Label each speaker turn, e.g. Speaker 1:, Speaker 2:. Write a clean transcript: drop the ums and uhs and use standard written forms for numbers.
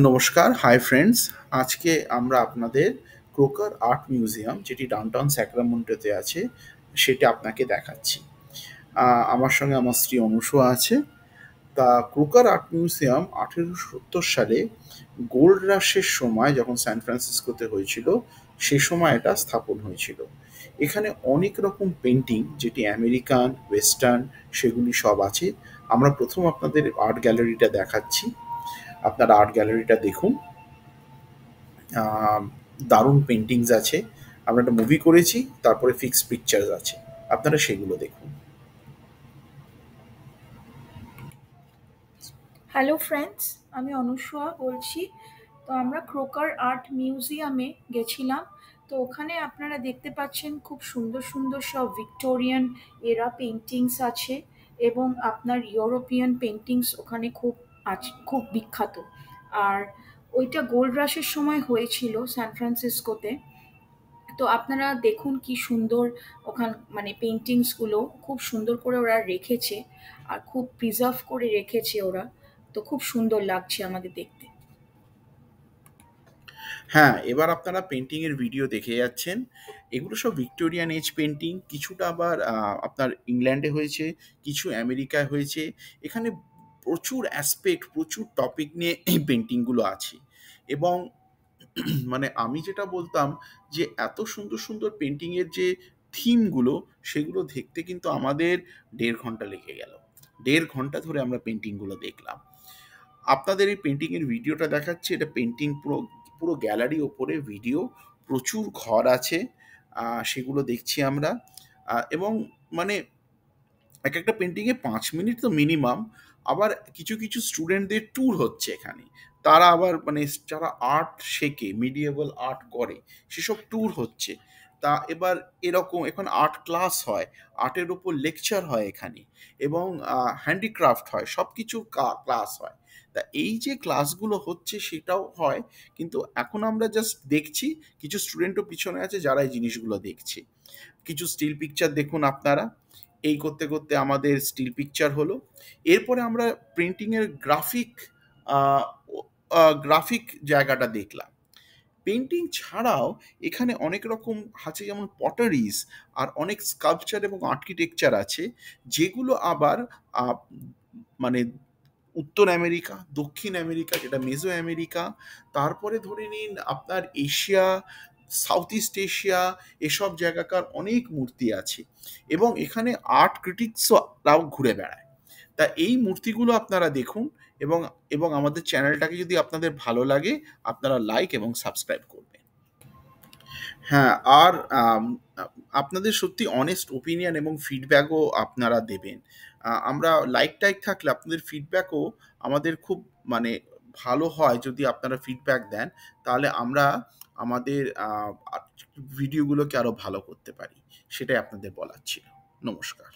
Speaker 1: নমস্কার, hi friends. আজকে আমরা আপনাদের ক্রোকার আর্ট মিউজিয়াম, যেটি ডাউনটাউন স্যাক্রামেন্টোতে আছে, সেটা আপনাকে দেখাচ্ছি। আমার সঙ্গে আমার স্ত্রী অনুষা আছে। তা ক্রোকার আর্ট মিউজিয়াম 1870 সালে গোল্ড রাশের সময় যখন সান ফ্রান্সিসকোতে হয়েছিল, সে সময় এটা স্থাপন হয়েছিল। এখানে অনেক রকম পেন্টিং, যেটি আমেরিকান, ওয়েস্টার্ন, সেগুলি সব আছে। আমরা প্রথম আপনাদের আর্ট গ্যালারিটা দেখাচ্ছি। আপনারা আর্ট গ্যালারিটা দেখুন। আহ, দারুণ পেন্টিংস আছে। আমরা একটা মুভি করেছি, তারপরে ফিক্স পিকচার্স আছে, আপনারা সেগুলো দেখুন।
Speaker 2: হ্যালো ফ্রেন্ডস, আমি অনুসয়া বলছি। তো আমরা ক্রোকার আর্ট মিউজিয়ামে গেছিলাম। তো ওখানে আপনারা দেখতে পাচ্ছেন খুব সুন্দর সুন্দর সব ভিক্টোরিয়ান এরা পেন্টিংস আছে, এবং আপনার ইউরোপিয়ান পেন্টিংস ওখানে খুব আছে, খুব বিখ্যাত। আর ওইটা গোল্ড রাশের সময় হয়েছিল সান ফ্রান্সিসকোতে। তো আপনারা দেখুন কি সুন্দর ওখান, মানে পেন্টিংসগুলো খুব সুন্দর করে ওরা রেখেছে, আর খুব প্রিজার্ভ করে রেখেছে ওরা। তো খুব সুন্দর লাগছে আমাদের দেখতে।
Speaker 1: হ্যাঁ, এবার আপনারা পেন্টিং এর ভিডিও দেখে যাচ্ছেন। এগুলো সব ভিক্টোরিয়ান এজ পেন্টিং, কিছুটা আবার আপনার ইংল্যান্ডে হয়েছে, কিছু আমেরিকায় হয়েছে। এখানে প্রচুর অ্যাসপেক্ট, প্রচুর টপিক নিয়ে এই পেন্টিংগুলো আছে। এবং মানে আমি যেটা বলতাম, যে এত সুন্দর সুন্দর পেন্টিংয়ের যে থিমগুলো, সেগুলো দেখতে কিন্তু আমাদের 1.5 ঘন্টা লেগে গেল। 1.5 ঘন্টা ধরে আমরা পেন্টিংগুলো দেখলাম। আপনাদের এই পেন্টিংয়ের ভিডিওটা দেখাচ্ছি। এটা পেন্টিং পুরো পুরো গ্যালারি ওপরে ভিডিও, প্রচুর ঘর আছে, সেগুলো দেখছি আমরা। এবং মানে এক একটা পেন্টিংয়ে 5 মিনিট তো মিনিমাম। আবার কিছু কিছু স্টুডেন্টদের ট্যুর হচ্ছে এখানে। তারা আবার মানে যারা আর্ট শেখে, মিডিয়েভাল আর্ট করে, সেসব ট্যুর হচ্ছে। তা এবার এরকম এখন আর্ট ক্লাস হয়, আর্টের ওপর লেকচার হয় এখানে, এবং হ্যান্ডিক্রাফট হয়, সব কিছু ক্লাস হয়। তা এই যে ক্লাসগুলো হচ্ছে সেটাও হয়, কিন্তু এখন আমরা জাস্ট দেখছি। কিছু স্টুডেন্টও পিছনে আছে যারা এই জিনিসগুলো দেখছে। কিছু স্টিল পিকচার দেখুন আপনারা। এই করতে করতে আমাদের স্টিল পিকচার হলো। এরপরে আমরা প্রিন্টিংয়ের গ্রাফিক জায়গাটা দেখলাম। পেন্টিং ছাড়াও এখানে অনেক রকম আছে, যেমন পটারিজ, আর অনেক স্কাল্পচার এবং আর্কিটেকচার আছে, যেগুলো আবার আহ, মানে উত্তর আমেরিকা, দক্ষিণ আমেরিকা, যেটা মেজো আমেরিকা, তারপরে ধরে নিন আপনার এশিয়া, সাউথ ইস্ট এশিয়া, এসব জায়গাকার অনেক মূর্তি আছে। এবং এখানে আর্ট ক্রিটিক্সরাও ঘুরে বেড়ায়। তা এই মূর্তিগুলো আপনারা দেখুন। এবং এবং আমাদের চ্যানেলটাকে যদি আপনাদের ভালো লাগে, আপনারা লাইক এবং সাবস্ক্রাইব করবেন। হ্যাঁ, আর আপনাদের সত্যি অনেস্ট ওপিনিয়ন এবং ফিডব্যাকও আপনারা দেবেন। আমরা লাইক টাইক থাকলে আপনাদের ফিডব্যাকও আমাদের খুব মানে ভালো হয়। যদি আপনারা ফিডব্যাক দেন, তাহলে আমরা আমাদের ভিডিওগুলোকে আরও ভালো করতে পারি। সেটাই আপনাদের বলার ছিল। নমস্কার।